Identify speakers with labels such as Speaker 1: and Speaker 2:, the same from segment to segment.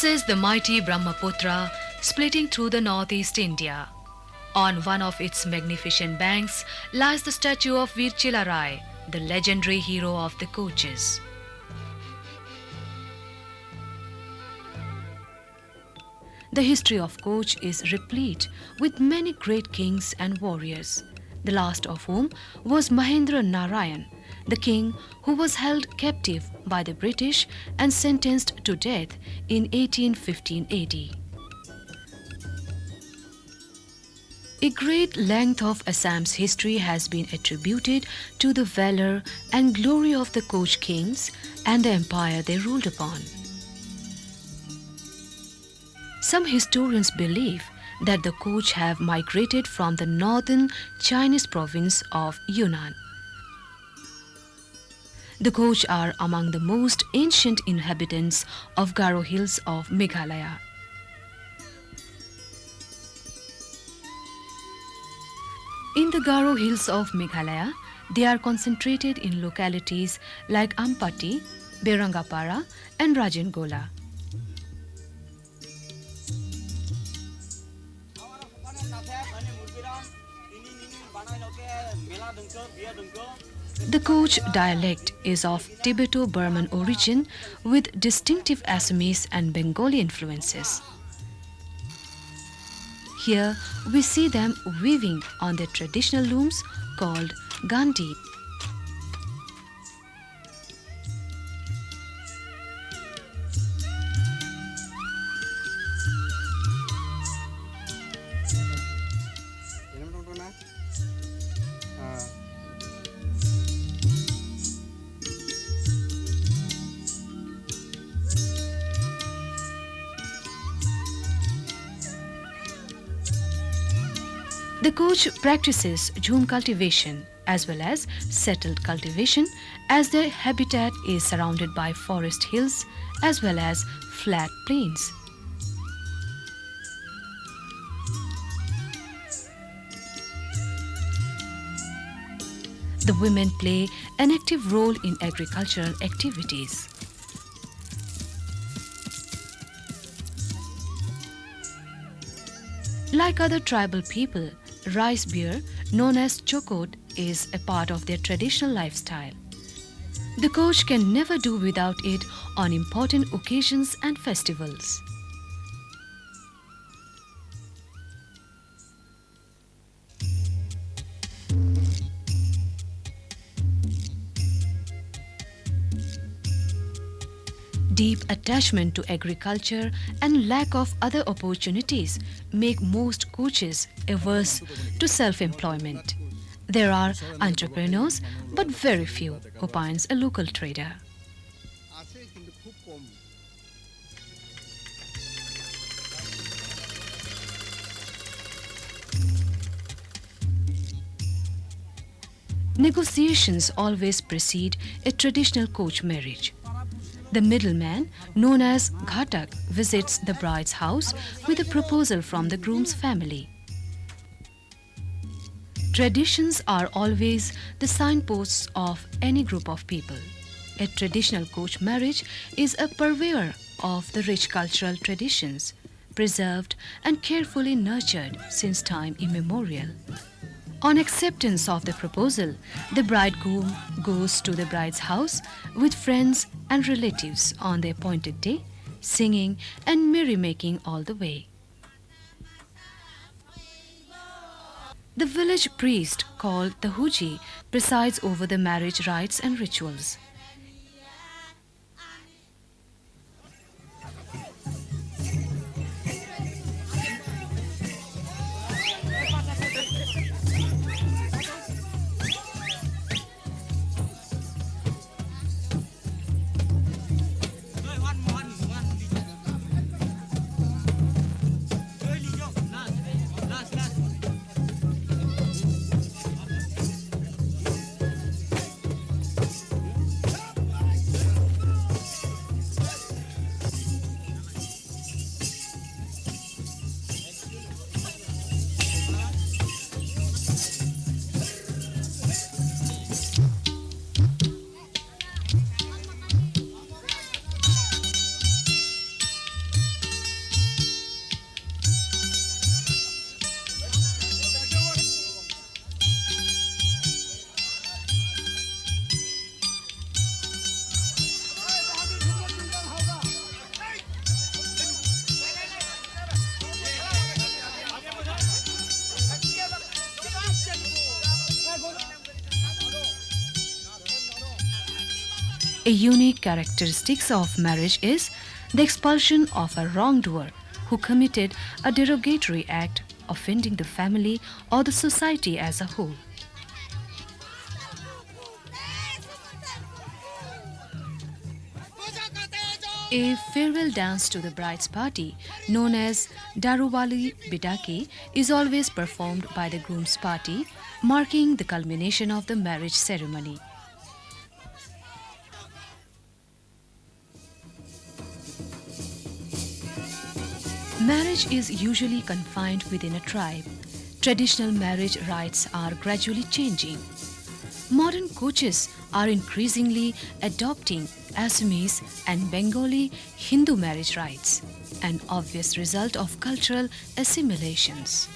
Speaker 1: This is the mighty Brahmaputra splitting through the northeast India. On one of its magnificent banks lies the statue of Veer Chilarai, the legendary hero of the Koches. The history of Koch is replete with many great kings and warriors, the last of whom was Mahendra Narayan, the king who was held captive by the British and sentenced to death in 1815 AD. A great length of Assam's history has been attributed to the valor and glory of the Koch kings and the empire they ruled upon. Some historians believe that the Koch have migrated from the northern Chinese province of Yunnan. The Koch are among the most ancient inhabitants of Garo Hills of Meghalaya. In the Garo Hills of Meghalaya, they are concentrated in localities like Ampati, Berangapara and Rajangola. The Koch dialect is of Tibeto-Burman origin with distinctive Assamese and Bengali influences. Here we see them weaving on their traditional looms called gandhi. The Koch practices jhum cultivation as well as settled cultivation, as their habitat is surrounded by forest hills as well as flat plains. The women play an active role in agricultural activities. Like other tribal people, rice beer, known as chokot, is a part of their traditional lifestyle. The Koch can never do without it on important occasions and festivals. Deep attachment to agriculture and lack of other opportunities make most Koches averse to self-employment. There are entrepreneurs, but very few, opines a local trader. Negotiations always precede a traditional Koch marriage. The middleman, known as Ghatak, visits the bride's house with a proposal from the groom's family. Traditions are always the signposts of any group of people. A traditional Koch marriage is a purveyor of the rich cultural traditions, preserved and carefully nurtured since time immemorial. On acceptance of the proposal, the bridegroom goes to the bride's house with friends and relatives on the appointed day, singing and merrymaking all the way. The village priest, called the Huji, presides over the marriage rites and rituals. A unique characteristic of marriage is the expulsion of a wrongdoer who committed a derogatory act offending the family or the society as a whole. A farewell dance to the bride's party, known as Daruwali Bidaki, is always performed by the groom's party, marking the culmination of the marriage ceremony. Marriage is usually confined within a tribe. Traditional marriage rites are gradually changing. Modern coaches are increasingly adopting Assamese and Bengali Hindu marriage rites, an obvious result of cultural assimilations.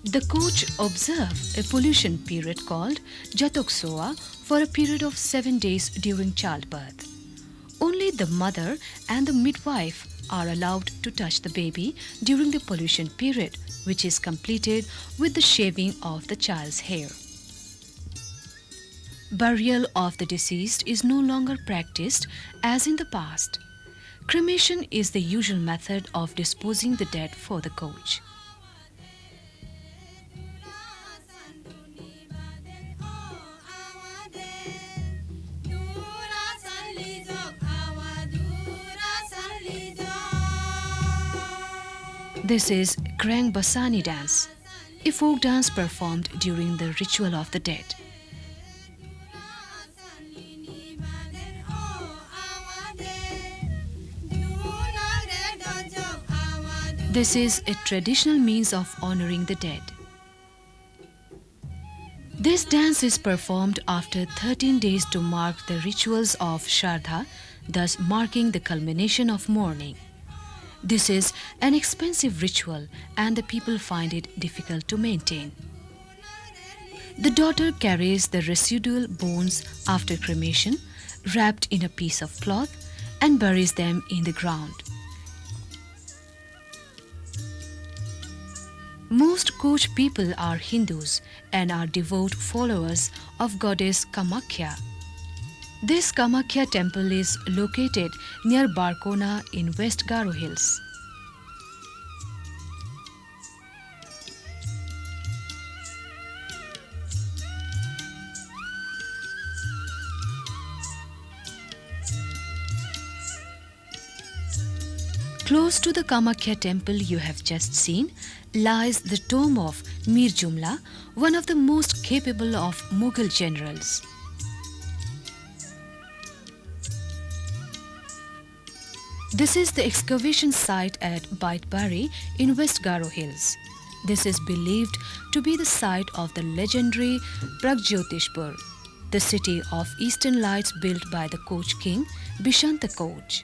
Speaker 1: The coach observe a pollution period called Jatoksoa for a period of 7 days during childbirth. Only the mother and the midwife are allowed to touch the baby during the pollution period, which is completed with the shaving of the child's hair. Burial of the deceased is no longer practiced as in the past. Cremation is the usual method of disposing the dead for the coach. This is Krang Basani dance, a folk dance performed during the ritual of the dead. This is a traditional means of honoring the dead. This dance is performed after 13 days to mark the rituals of Shraddha, thus marking the culmination of mourning. This is an expensive ritual and the people find it difficult to maintain. The daughter carries the residual bones after cremation, wrapped in a piece of cloth, and buries them in the ground. Most Koch people are Hindus and are devout followers of goddess Kamakhya. This Kamakhya temple is located near Barkona in West Garo Hills. Close to the Kamakhya temple you have just seen lies the tomb of Mir Jumla, one of the most capable of Mughal generals. This is the excavation site at Baitbari in West Garo Hills. This is believed to be the site of the legendary Pragjyotishpur, the city of Eastern Lights built by the Koch king Bishanta Koch.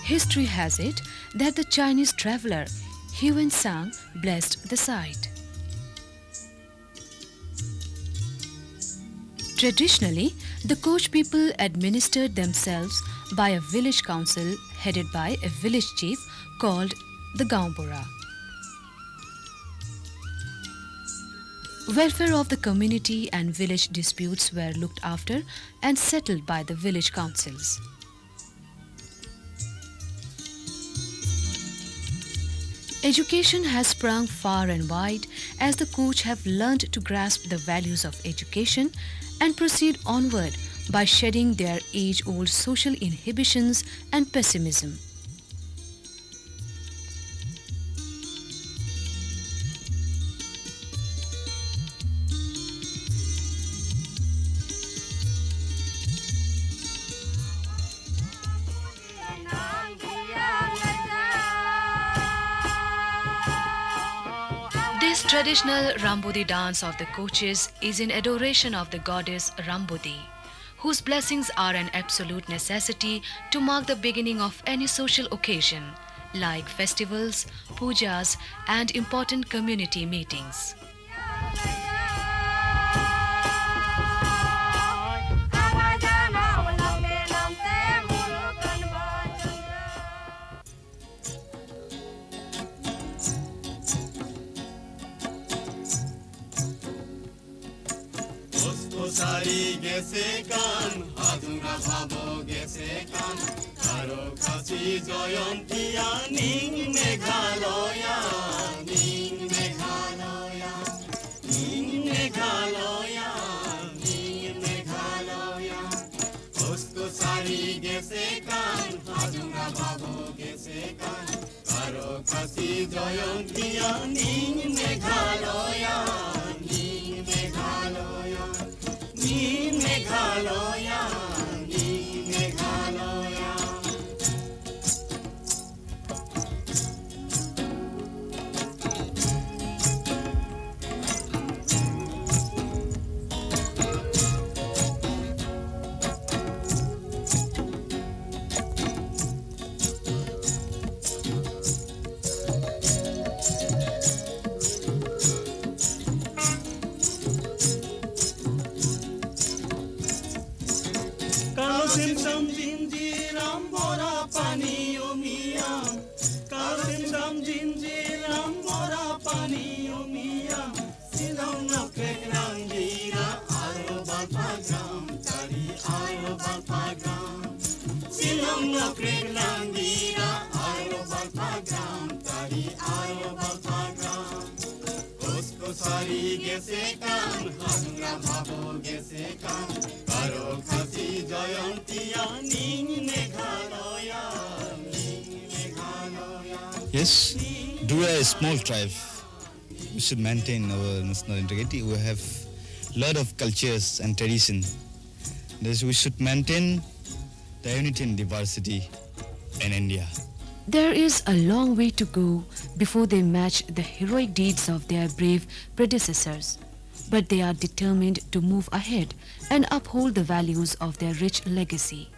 Speaker 1: History has it that the Chinese traveler Huan Sang blessed the site. Traditionally, the Koch people administered themselves by a village council headed by a village chief called the Gaumbura. Welfare of the community and village disputes were looked after and settled by the village councils. Education has sprung far and wide as the Koch have learned to grasp the values of education and proceed onward by shedding their age-old social inhibitions and pessimism. This traditional Rambudi dance of the Koches is in adoration of the goddess Rambudi, whose blessings are an absolute necessity to mark the beginning of any social occasion, like festivals, pujas, and important community meetings.
Speaker 2: সারি গেছে কান হাজুরা ভাবো গেছে কান কারো কাছি জয়ন্তিয়া নিং মেঘালয়া নিং মেঘালয়া নিং মেঘালয়া নিং মেঘালয়া ওস্কো সারি গেছে কান হাজুরা ভাবো গেছে কান কারো কাছি জয়ন্তিয়া নিং মেঘালয়া নিং Meghalaya Ni Meghaloya, ni Meghaloya. Simsam jinjiram bora pani umia simsam jinjiram bora pani umia silong na krenangira aro balpagram tari aro balpagram silong na krenangira aro balpagram tari aro balpagram usko sari gese kan hazura bhabo gese kan karo khasi joyontia ning meghaloya ning meghaloya.
Speaker 3: Yes, do a small tribe. We should maintain our national integrity. We have a lot of cultures and tradition. Thus we should maintain the unity and diversity in India.
Speaker 1: There is a long way to go before they match the heroic deeds of their brave predecessors. But they are determined to move ahead and uphold the values of their rich legacy.